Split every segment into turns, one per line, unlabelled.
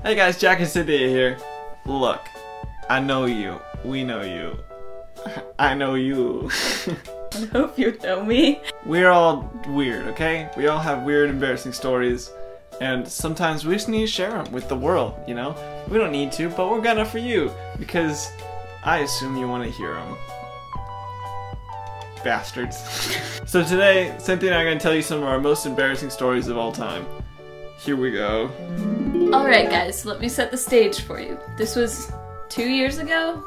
Hey guys, Jack and Cynthia here. Look, I know you. We know you. I know you.
I hope you know me.
We're all weird, okay? We all have weird, embarrassing stories, and sometimes we just need to share them with the world, you know? We don't need to, but we're gonna for you, because I assume you want to hear them. Bastards. So today, Cynthia and I are gonna tell you some of our most embarrassing stories of all time. Here we go.
Alright guys, let me set the stage for you. This was 2 years ago?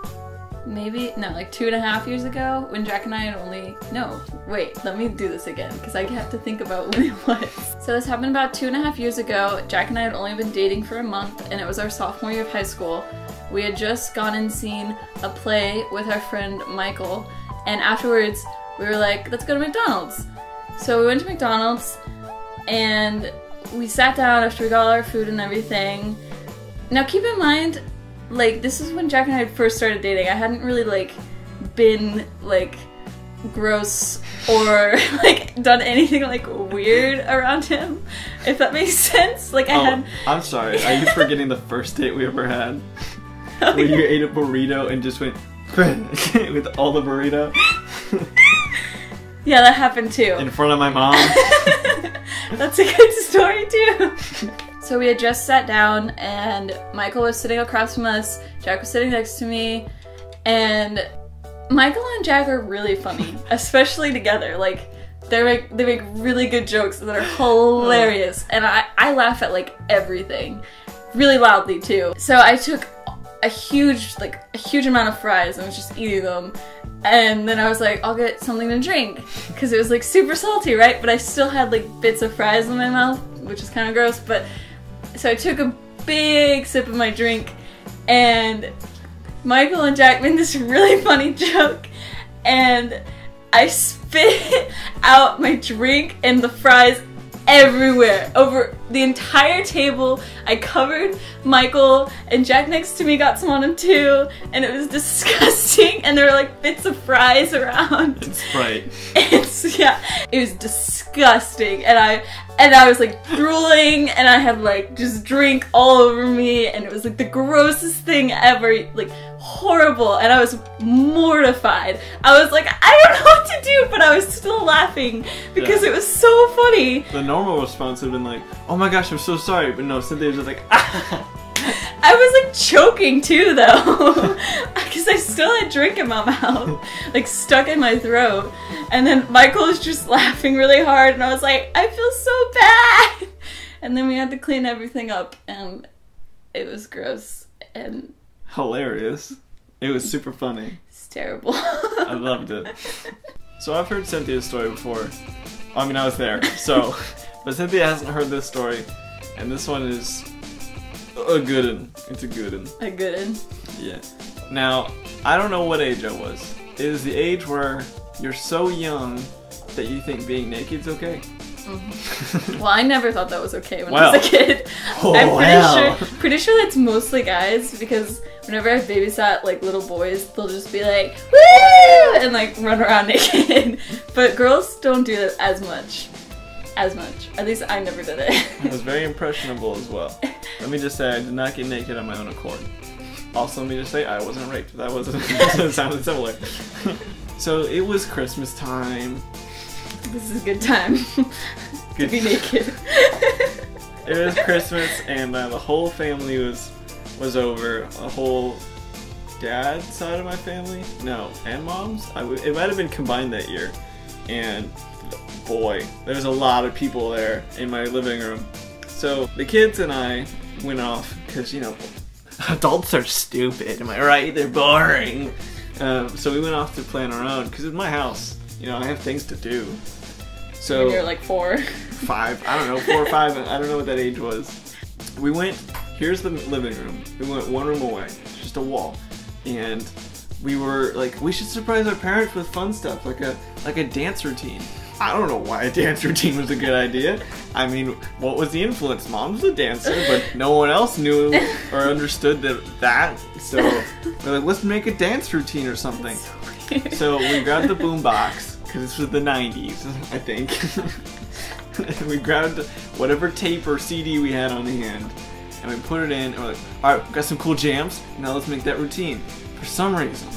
Maybe? No, like 2.5 years ago when Jack and I had only... No, wait, let me do this again because I have to think about when it was. So this happened about 2.5 years ago. Jack and I had only been dating for a month and it was our sophomore year of high school. We had just gone and seen a play with our friend Michael, and afterwards we were like, let's go to McDonald's. So we went to McDonald's and we sat down after we got all our food and everything. Now keep in mind, like, this is when Jack and I had first started dating. I hadn't really, like, been, like, gross or, like, done anything, like, weird around him, if that makes sense. Like,
I'm sorry, are you forgetting the first date we ever had? Where you ate a burrito and just went with all the burrito?
Yeah, that happened too.
In front of my mom?
That's a good story too. So we had just sat down and Michael was sitting across from us, Jack was sitting next to me, and Michael and Jack are really funny, especially together. Like, they make really good jokes that are hilarious, and I laugh at like everything, really loudly too. So I took a huge amount of fries and was just eating them. And then I was like, I'll get something to drink, because it was like super salty, right? But I still had like bits of fries in my mouth, which is kind of gross. But so I took a big sip of my drink, and Michael and Jack made this really funny joke, and I spit out my drink and the fries everywhere, over the entire table. I covered Michael, and Jack next to me got some on him too, and it was disgusting, and there were like bits of fries around.
And Sprite.
Yeah, it was disgusting, and I was like drooling, and I had like just drink all over me, and it was like the grossest thing ever, like horrible, and I was mortified. I was like, I don't know what to do, but I was still laughing because it was so funny.
The normal response would have been like, oh my gosh, I'm so sorry, but no, Cynthia was just like, ah!
I was like choking too though, because I still had drink in my mouth, like stuck in my throat, and then Michael was just laughing really hard, and I was like, I feel so bad, and then we had to clean everything up, and it was gross and
hilarious. It was super funny.
It's terrible.
I loved it. So I've heard Cynthia's story before. I mean, I was there, so, but Cynthia hasn't heard this story, and this one is a good one. It's a good one.
A good one.
Yeah. Now, I don't know what age I was. It is the age where you're so young that you think being naked's okay.
Mm-hmm. Well, I never thought that was okay when I was a kid.
Oh,
I'm pretty sure that's mostly guys, because whenever I babysat like little boys, they'll just be like, woo! And like run around naked. But girls don't do that as much. At least I never did it.
I was very impressionable as well. Let me just say, I did not get naked on my own accord. Also, let me just say, I wasn't raped. That wasn't it sounded similar. So it was Christmas time.
This is a good time to be naked.
It was Christmas, and the whole family was over. The whole dad's side of my family, no, and mom's. It might have been combined that year, and boy, there was a lot of people there in my living room. So the kids and I went off because, you know, adults are stupid. Am I right? They're boring. So we went off to play on our own because it's my house. You know, I have things to do. So
when you're like 4,
5, I don't know, 4 or 5. I don't know what that age was. We went. Here's the living room. We went one room away. It's just a wall, and we were like, we should surprise our parents with fun stuff, like a dance routine. I don't know why a dance routine was a good idea. I mean, what was the influence? Mom's a dancer, but no one else knew or understood that. So we're like, let's make a dance routine or something. So we grabbed the boombox, because this was the 90s, I think. We grabbed whatever tape or CD we had on hand, and we put it in, and we're like, alright, we got some cool jams, now let's make that routine. For some reason,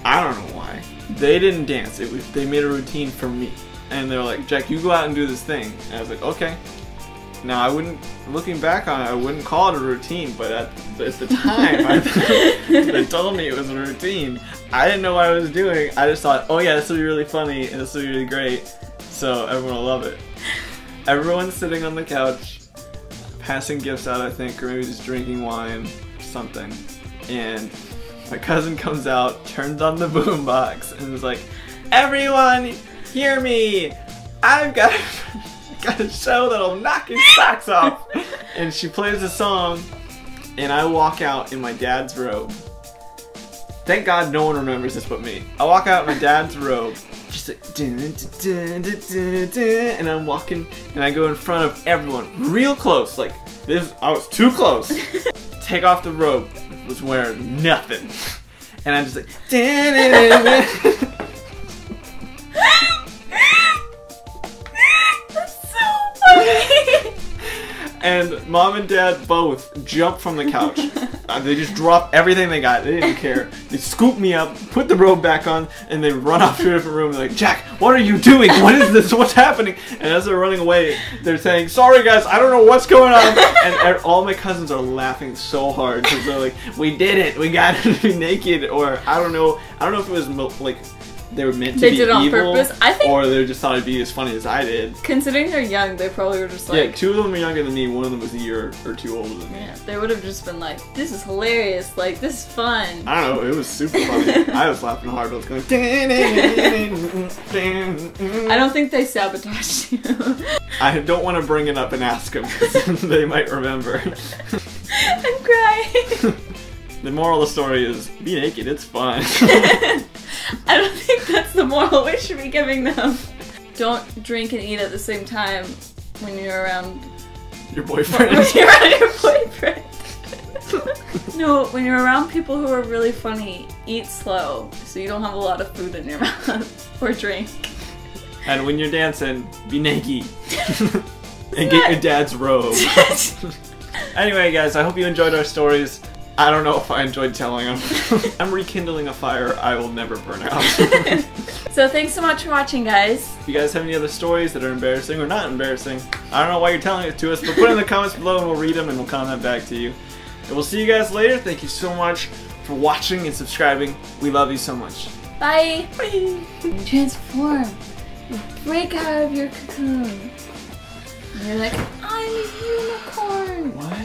I don't know why, they didn't dance. They made a routine for me. And they were like, Jack, you go out and do this thing. And I was like, okay. Now, looking back on it, I wouldn't call it a routine, but at the time, they told me it was a routine. I didn't know what I was doing. I just thought, oh yeah, this will be really funny, and this will be really great, so everyone will love it. Everyone's sitting on the couch, passing gifts out, I think, or maybe just drinking wine, or something. And my cousin comes out, turns on the boombox, and is like, everyone, hear me! I've got a show that'll knock your socks off! And she plays a song, and I walk out in my dad's robe. Thank God no one remembers this but me. I walk out in my dad's robe, just like, dun, dun, dun, dun, dun, dun, and I'm walking, and I go in front of everyone, real close, like, this, I was too close. Take off the robe, was wearing nothing. And I'm just like, dun, dun, dun, dun. And Mom and Dad both jump from the couch. They just drop everything they got. They didn't care. They scoop me up, put the robe back on, and they run off to a different room. They're like, Jack, what are you doing? What is this? What's happening? And as they're running away, they're saying, sorry guys, I don't know what's going on. And all my cousins are laughing so hard because they're like, we did it. We got to be naked. Or I don't know if it was like, they were meant to be
evil, on purpose. I think,
or they just thought it'd be as funny as I did.
Considering they're young, they probably were just like...
Yeah, 2 of them are younger than me, 1 of them was a year or 2 older than me.
Yeah, they would have just been like, this is hilarious, like, this is fun.
I don't know, it was super funny. I was laughing hard, I was going...
I don't think they sabotaged you.
I don't want to bring it up and ask them, because they might remember.
I'm crying.
The moral of the story is, be naked, it's fun.
I don't think that's the moral we should be giving them. Don't drink and eat at the same time when you're around
your boyfriend.
When you're around your boyfriend. No, when you're around people who are really funny, eat slow so you don't have a lot of food in your mouth or drink.
And when you're dancing, be naked. And get your dad's robe. Anyway, guys, I hope you enjoyed our stories. I don't know if I enjoyed telling them. I'm rekindling a fire I will never burn out.
So thanks so much for watching, guys.
If you guys have any other stories that are embarrassing or not embarrassing, I don't know why you're telling it to us, but put it in the comments below and we'll read them and we'll comment back to you. And we'll see you guys later. Thank you so much for watching and subscribing. We love you so much.
Bye. Bye. You transform. You break out of your cocoon. And you're like, I'm a unicorn.
What?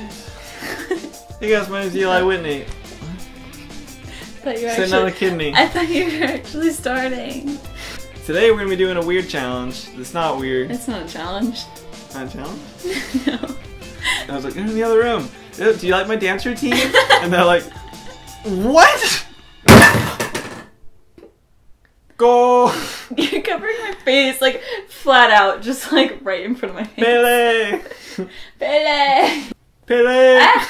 Hey guys, my name's Eli Whitney. Sitting on a kidney.
I thought you were actually starting.
Today we're going to be doing a weird challenge. It's not weird.
It's not a challenge.
Not a challenge?
No.
I was like, in the other room. Do you like my dance routine? And they're like, what? Go!
You're covering my face, like, flat out, just like right in front of my face.
Pele!
Pele!
Pele!
Ah.